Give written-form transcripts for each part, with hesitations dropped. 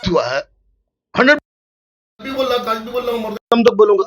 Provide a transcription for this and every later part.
हुआ है 100 भी बोल रहा था, आज भी बोल रहा हूँ, मरदम तक बोलूंगा,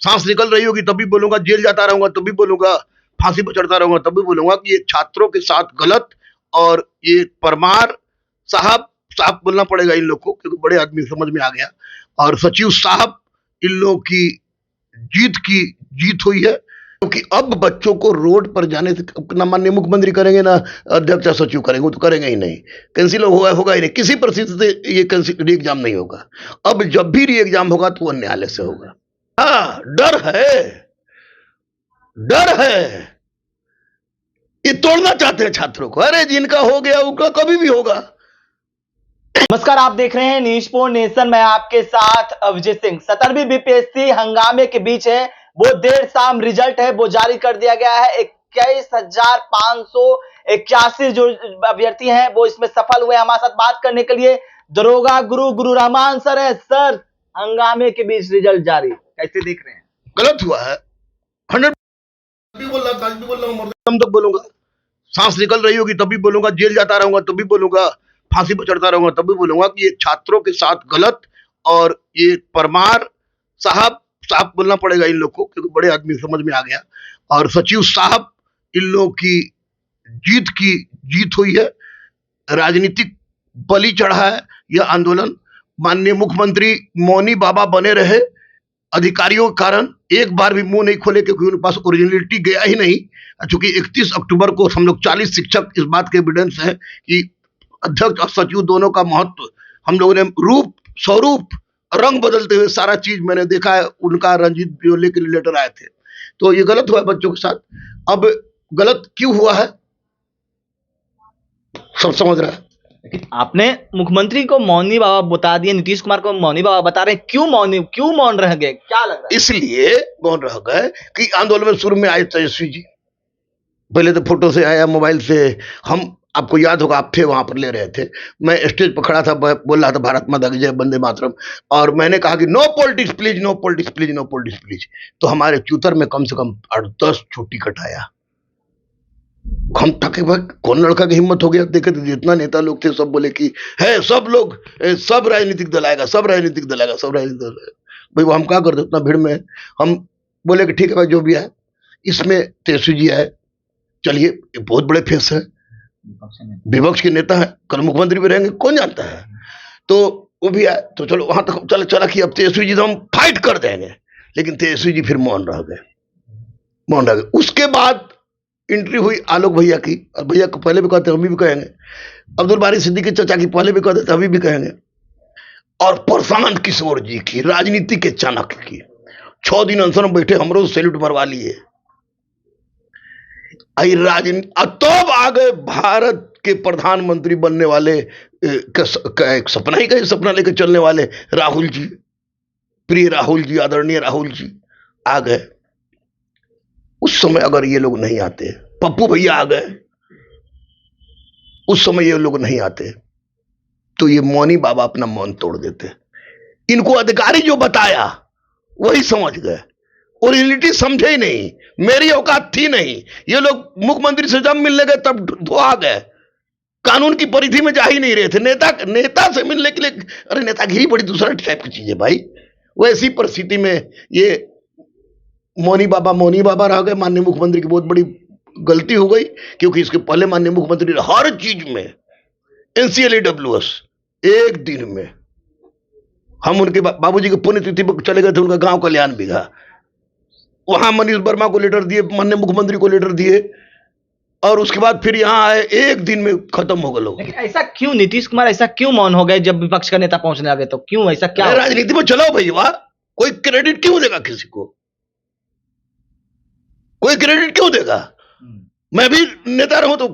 सांस निकल रही होगी तब भी बोलूंगा, जेल जाता रहूंगा तब भी बोलूंगा, फांसी पर चढ़ता रहूंगा तब भी बोलूंगा कि ये छात्रों के साथ गलत। और ये परमार साहब साहब बोलना पड़ेगा इन लोग को क्योंकि बड़े आदमी समझ में आ गया, और सचिव साहब इन लोगों की जीत हुई है क्योंकि अब बच्चों को रोड पर जाने से ना माननीय मुख्यमंत्री करेंगे ना अध्यक्ष सचिव करेंगे, वो तो करेंगे ही नहीं, कैंसिल होगा ही नहीं, किसी परिस्थिति से ये री एग्जाम नहीं होगा। अब जब भी री एग्जाम होगा तो वो न्यायालय से होगा। हाँ, डर है, ये तोड़ना चाहते हैं छात्रों को। अरे जिनका हो गया उनका कभी भी होगा। नमस्कार, आप देख रहे हैं न्यूज़ फॉर नेशन। मैं आपके साथ अभिजीत सिंह। 17वीं बीपीएससी हंगामे के बीच है, वो देर शाम रिजल्ट है वो जारी कर दिया गया है। 21,581 जो अभ्यर्थी हैं वो इसमें सफल हुए। हमारे साथ बात करने के लिए दरोगा गुरु रहमान सर है। सर, हंगामे के बीच रिजल्ट जारी, कैसे देख रहे हैं? गलत हुआ है 100 भी बोल रहा था, आज भी बोल रहा हूँ, मरदम तक बोलूंगा, सांस निकल रही होगी तब भी बोलूंगा, जेल जाता रहूंगा तब भी बोलूंगा, फांसी पर चढ़ता रहूंगा तब भी बोलूंगा कि ये छात्रों के साथ गलत। और ये परमार साहब बोलना पड़ेगा इन लोग को क्योंकि बड़े आदमी समझ में आ गया, और सचिव साहब इन लोगों की जीत हुई है। राजनीतिक बलि चढ़ा है यह आंदोलन। माननीय मुख्यमंत्री मौनी बाबा बने रहे, अधिकारियों के कारण एक बार भी मुंह नहीं खोले क्योंकि उनके पास ओरिजिनलिटी गया ही नहीं। चूंकि 31 अक्टूबर को हम लोग 40 शिक्षक इस बात के एविडेंस है कि अध्यक्ष और सचिव दोनों का महत्व हम लोगों ने रूप स्वरूप रंग बदलते हुए सारा चीज मैंने देखा है। उनका रंजीत ब्योले के लेटर आए थे, तो ये गलत हुआ बच्चों के साथ। अब गलत क्यों हुआ है सब समझ रहा है। लेकिन आपने मुख्यमंत्री को मौनी बाबा बता दिए, नीतीश कुमार को मौनी बाबा बता रहे हैं, क्यों मौन रह गए, क्या लग रहा है? इसलिए मौन रह गए कि आंदोलन में शुरू में आए तेजस्वी जी, पहले तो फोटो से आया, मोबाइल से। हम आपको याद होगा, आप थे वहां पर, ले रहे थे, मैं स्टेज पर खड़ा था, बोल रहा था भारत माता की जय, वंदे मातरम, और मैंने कहा कि no politics please, no politics please, no politics please. तो हमारे चूतर में कम से कम 8-10 छुट्टी कटाया। हम थके, भाई कौन लड़का की हिम्मत हो गया। देखे तो जितना नेता लोग थे सब बोले कि है सब लोग, सब राजनीतिक दल आएगा, सब राजनीतिक दल आएगा, सब राजनीतिक दल आएगा। भाई वो हम क्या करते उतना भीड़ में। हम बोले कि ठीक है भाई जो भी है, इसमें तेजस्वी जी आए, चलिए बहुत बड़े फेस है, विपक्ष के नेता है, कल मुख्यमंत्री भी रहेंगे, कौन जानता है। तो वो भी आए, तो चलो वहां तक चला कि अब तेजस्वी जी तो हम फाइट कर देंगे, लेकिन तेजस्वी जी फिर मौन रह गए। उसके बाद एंट्री हुई आलोक भैया की, और भैया को पहले भी कहते अभी भी कहेंगे, अब्दुल बारी सिद्दीकी चचा की पहले भी कहते थे अभी भी कहेंगे, और प्रशांत किशोर जी की, राजनीति के चाणक्य की। 6 दिन अनशन में बैठे, हमरो सैल्यूट मरवा लिए। राजनीति तब आ गए भारत के प्रधानमंत्री बनने वाले, एक सपना ही का सपना लेकर चलने वाले राहुल जी, प्रिय राहुल जी, आदरणीय राहुल जी आ गए। उस समय अगर ये लोग नहीं आते, पप्पू भैया आ गए, उस समय ये लोग नहीं आते तो ये मौनी बाबा अपना मौन तोड़ देते। इनको अधिकारी जो बताया वही समझ गए, ओरिजिनलिटी समझे ही नहीं, मेरी औकात थी नहीं। ये लोग मुख्यमंत्री से जब मिलने गए तब धोआ गए, कानून की परिधि में जा ही नहीं रहे थे। नेता से मिलने के लिए, अरे नेतागिरी बड़ी दूसरा टाइप की चीज है भाई। वैसी परिस्थिति में ये मौनी बाबा रह गए। माननीय मुख्यमंत्री की बहुत बड़ी गलती हो गई क्योंकि इसके पहले माननीय मुख्यमंत्री ने हर चीज में NCLAWS, एक दिन में हम उनके बाबूजी की पुण्यतिथि पर चले गए थे, उनका गांव कल्याण बिघा, वहां मनीष वर्मा को लेटर दिए, माननीय मुख्यमंत्री को लेटर दिए, और उसके बाद फिर यहाँ आए, एक दिन में खत्म हो गए लोग। लेकिन ऐसा क्यों नीतीश कुमार ऐसा क्यों मौन हो गए जब विपक्ष का नेता पहुंचने लगे? तो क्यों ऐसा, क्या राजनीति में चलाओ भाई, वाह, कोई क्रेडिट क्यों देगा किसी को, कोई क्रेडिट क्यों देगा। मैं भी नेता रहूं तो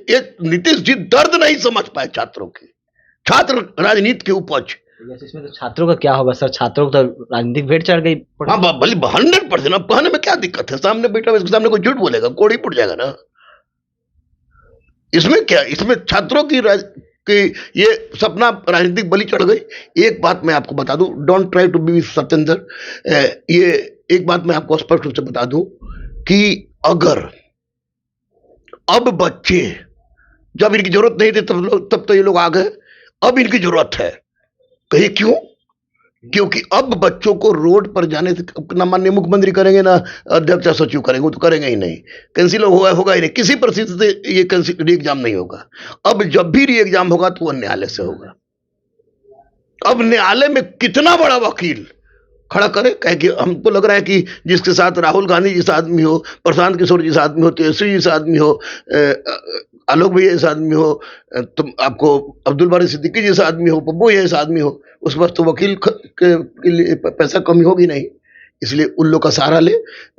एक नीतीश जी दर्द नहीं समझ पाए छात्रों की, छात्र राजनीति के उपज। इसमें तो छात्रों का क्या होगा सर? छात्रों को तो राजनीतिक भेंट चढ़ गई। हाँ, भले 100%। अब कहने में क्या दिक्कत है, सामने बैठा इसके सामने कोई झूठ बोलेगा, कोड़ी पुट जाएगा ना। इसमें क्या, इसमें छात्रों की ये सपना राजनीतिक बलि चढ़ गई। एक बात मैं आपको बता दूं, don't try to be Satyendra, ये एक बात मैं आपको स्पष्ट रूप से बता दूं कि अगर अब बच्चे, जब इनकी जरूरत नहीं थी तब तो ये लोग आ गए, अब इनकी जरूरत है। कहिए क्यों? क्योंकि अब बच्चों को रोड पर जाने से ना माननीय मुख्यमंत्री करेंगे ना अध्यक्ष या सचिव करेंगे, वो तो करेंगे ही नहीं। कैंसिल होगा ही नहीं, किसी परिस्थिति से ये कैंसिल री एग्जाम नहीं होगा। अब जब भी री एग्जाम होगा तो वो न्यायालय से होगा। अब न्यायालय में कितना बड़ा वकील खड़ा करे, कहे कि हमको लग रहा है कि जिसके साथ राहुल गांधी जैसा आदमी हो, प्रशांत किशोर जैसा आदमी हो, तेजस्वी जैसा आदमी हो, आलोक भैया जैसा आदमी हो, तुम आपको अब्दुल बारी सिद्दीकी जैसा आदमी हो, पप्पू जैसा आदमी हो, उस वक्त तो वकील के लिए पैसा कमी होगी नहीं। इसलिए उन लोग का सहारा ले,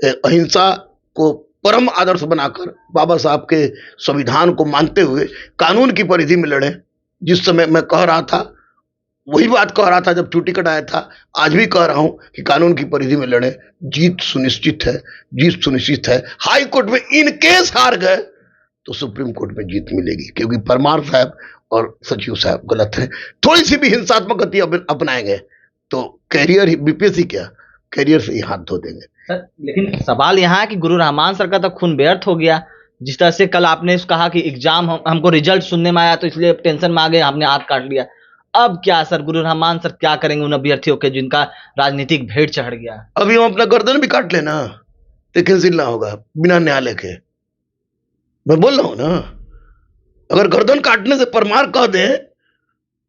अहिंसा को परम आदर्श बनाकर बाबा साहब के संविधान को मानते हुए कानून की परिधि में लड़े। जिस समय मैं कह रहा था वही बात कह रहा था जब चूटी कटाया था, आज भी कह रहा हूं कि कानून की परिधि में लड़े, जीत सुनिश्चित है, जीत सुनिश्चित है। हाई कोर्ट में इन केस हार गए तो सुप्रीम कोर्ट में जीत मिलेगी, क्योंकि परमार साहब और सचिव साहब गलत हैं। थोड़ी सी भी हिंसात्मक गति अपनाएंगे तो कैरियर ही बीपीएससी क्या, कैरियर से ही हाथ धो देंगे। सर लेकिन सवाल यहाँ है कि गुरु रहमान सर का तो खून व्यर्थ हो गया। जिस तरह से कल आपने कहा कि एग्जाम हमको रिजल्ट सुनने में आया तो इसलिए टेंशन में आ गए, हमने हाथ काट लिया। अब क्या सर, गुरु रहमान सर क्या करेंगे उन अभ्यर्थियों के जिनका राजनीतिक भेंट चढ़ गया? अभी हम अपना गर्दन भी काट लेना तो कैंसिल ना होगा बिना न्यायालय के। मैं बोल रहा हूं ना, अगर गर्दन काटने से परमार कह दे,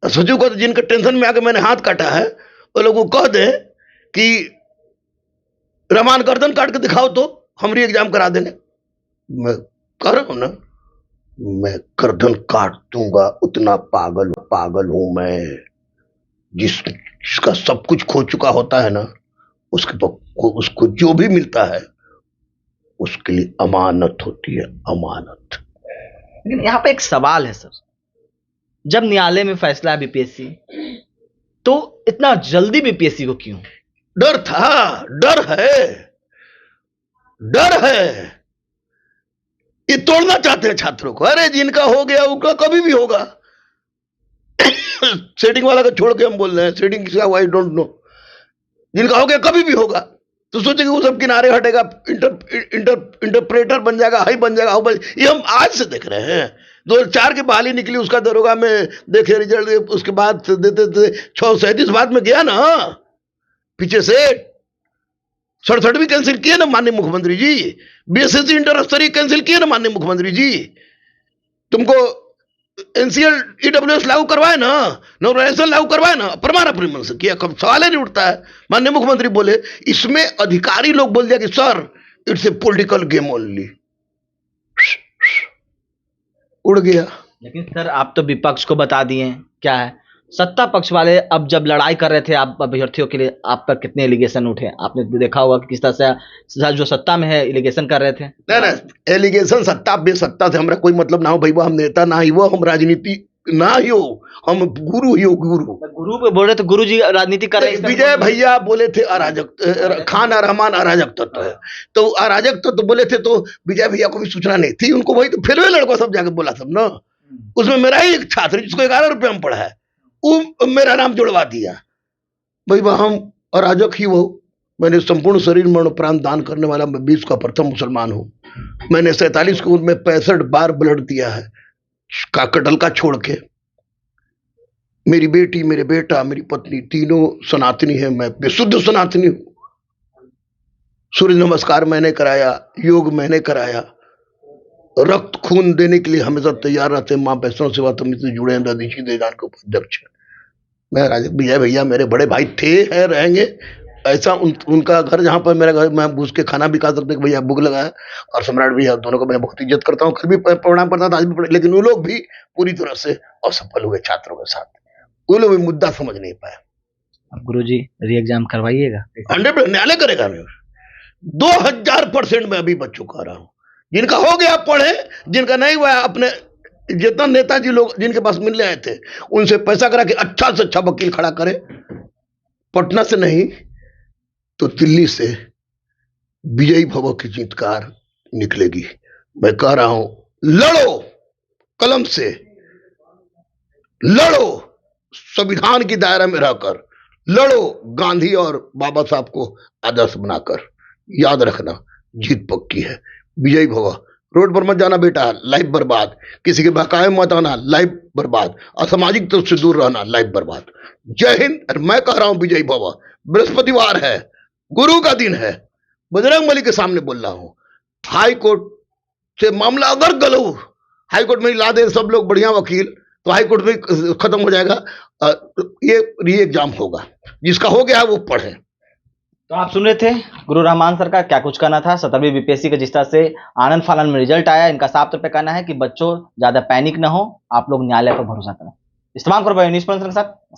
सचिव को जिनके टेंशन में आके मैंने हाथ काटा है वो लोग को कह दे कि रहमान गर्दन काट के दिखाओ तो हम री एग्जाम करा देंगे। मैं कह रहा हूं ना, मैं गर्दन काट दूंगा, उतना पागल हूं मैं। जिसका सब कुछ खो चुका होता है ना, उसको जो भी मिलता है उसके लिए अमानत होती है, अमानत। लेकिन यहाँ पे एक सवाल है सर, जब न्यायालय में फैसला है बीपीएससी, तो इतना जल्दी बीपीएससी को क्यों? डर था, डर है। ये तोड़ना चाहते हैं छात्रों को। अरे जिनका हो गया उनका कभी भी होगा। सेटिंग वाला का छोड़ के हम बोल रहे हैं, सेटिंग किसका हुआ आई डोंट नो। जिनका हो गया कभी भी होगा, तो सोचेंगे वो सब किनारे हटेगा, इंटरप्रेटर बन जाएगा, हाई बन जाएगा। ये हम आज से देख रहे हैं। 2004 की बहाली निकली, उसका दरोगा में देखे रिजल्ट, उसके बाद देते 637 बाद में गया ना पीछे से। 67 भी कैंसिल किए ना माननीय मुख्यमंत्री जी। बीएसएससी इंटर स्तरीय कैंसिल किए ना माननीय मुख्यमंत्री जी। तुमको एनसीएल ईडब्ल्यूएस लागू करवाए ना, नॉर्मलाइजेशन लागू करवाए ना, परमार अपने मन से किया, कब सवाल ही नहीं उठता है। माननीय मुख्यमंत्री बोले, इसमें अधिकारी लोग बोल दिया कि sir it's a political game only, उड़ गया। लेकिन सर आप तो विपक्ष को बता दिए क्या है, सत्ता पक्ष वाले अब जब लड़ाई कर रहे थे आप अभ्यर्थियों के लिए, आप पर कितने एलिगेशन उठे? आपने देखा होगा कि किस तरह से जो सत्ता में है एलिगेशन कर रहे थे। नहीं, एलिगेशन सत्ता बेसत्ता से हमारा कोई मतलब ना हो भाई। वो हम नेता ना ही वो, हम राजनीति ना ही हो, हम गुरु ही हो। गुरु पे बोल रहे थे, गुरु जी राजनीति कर रहे हैं। विजय भैया बोले थे अराजक, खान रहमान अराजक तत्व है, तो अराजक तत्व बोले थे, तो विजय भैया को भी सूचना नहीं थी उनको। वही तो फिर लड़का सब जाके बोला सब ना। उसमें मेरा ही एक छात्र जिसको 11 रुपये में पढ़ा है, वो मेरा नाम जुड़वा दिया। भाई हम अराजक ही वो। मैंने संपूर्ण शरीर मरण प्राण दान करने वाला मैं 20 का प्रथम मुसलमान हूं। मैंने 47 को में 65 बार ब्लड दिया है, कटल का छोड़ के। मेरी बेटी, मेरे बेटा, मेरी पत्नी तीनों सनातनी है, मैं विशुद्ध सनातनी हूं। सूर्य नमस्कार मैंने कराया, योग मैंने कराया, रक्त खून देने के लिए हमेशा तैयार रहते। मां वैष्णव सेवा समिति से जुड़े हैं, दीक्षी देदान के उपाध्यक्ष है मैं। विजय भैया मेरे बड़े भाई थे, हैं, रहेंगे। ऐसा उनका घर जहां पर मेरा घर, मैं घुस के खाना भी खा सकते भैया, भूख लगा है। और सम्राट भैया, दोनों को मैं बहुत इज्जत करता हूँ, कल भी प्रणाम करता था, आज भी। लेकिन वो लोग भी पूरी तरह से असफल हुए छात्रों के साथ। वो लोग भी मुद्दा समझ नहीं पाए। अब गुरु जी री एग्जाम करवाइएगा? 100% न्यायालय करेगा। 2000% मैं अभी बच्चों कह रहा हूँ, जिनका हो गया पढ़े, जिनका नहीं हुआ अपने जितना नेताजी लोग जिनके पास मिलने आए थे उनसे पैसा करा के अच्छा से अच्छा वकील खड़ा करे। पटना से नहीं तो दिल्ली से विजयी भव की जीतकार निकलेगी। मैं कह रहा हूं, लड़ो, कलम से लड़ो, संविधान की दायरा में रहकर लड़ो, गांधी और बाबा साहब को आदर्श बनाकर। याद रखना, जीत पक्की है। विजयी भव। रोड पर मत जाना बेटा, लाइफ बर्बाद। किसी के बहकावे मत आना, लाइफ बर्बाद। असामाजिक तत्व से दूर रहना, लाइफ बर्बाद। जय हिंद। और मैं कह रहा हूं विजयी भव। बृहस्पतिवार है, गुरु का दिन है, बजरंगबली के सामने बोल रहा हूं। हाई कोर्ट से मामला अगर गलू हाई कोर्ट में ही ला दे सब लोग बढ़िया वकील, तो हाई कोर्ट में खत्म हो जाएगा। ये री एग्जाम होगा, जिसका हो गया है वो पढ़े। तो आप सुन रहे थे गुरु रहमान सर का क्या कुछ कहना था 17वीं बीपीएससी का, जिस तरह से आनंद फानंद में रिजल्ट आया। इनका साफ तौर पे कहना है कि बच्चों ज्यादा पैनिक ना हो, आप लोग न्यायालय पर भरोसा करें। इस्तेमाल करो न्यूज के साथ।